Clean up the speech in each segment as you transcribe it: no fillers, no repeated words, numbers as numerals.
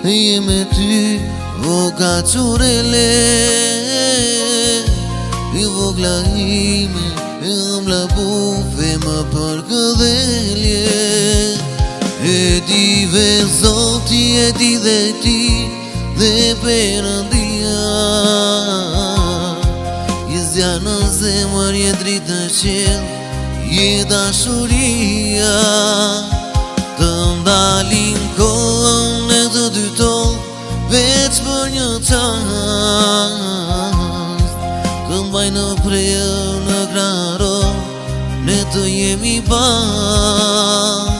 je me ty voga qurele I vogla ime e m'la bufe më për këdhelje E di ve Zoti e di dhe ti dhe Perëndia Je zja në zemër, je dritë në qel, je dashuria Të ndalin kohën e të dy tol, veç për një çast Të mbaj në prerë në kraro, ne të jemi bashkë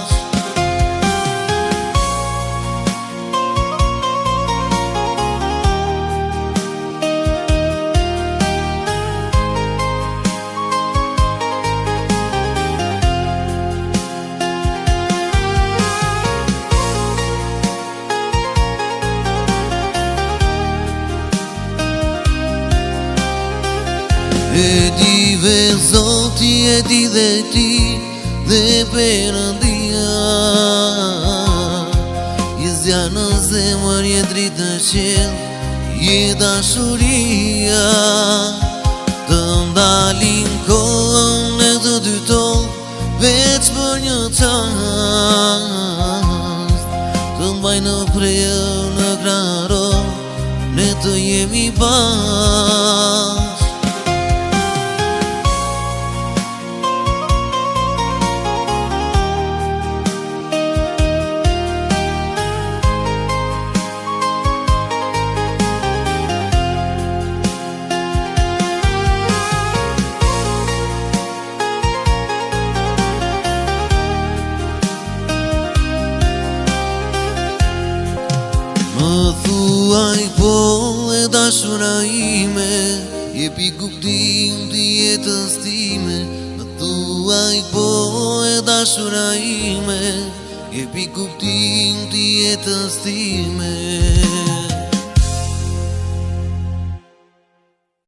E di ve Zoti e di dhe ti dhe Perëndia Je zja në zemër, je dritë në qel, je dashuria Të ndalin kohën e të dy tol, veç për një çast Të mbaj në prerë në kraro, ne të jemi bashkë Më thuaj po e dashura ime, jepi kuptim të jetës time Më thuaj po e dashura ime, jepi kuptim të jetës time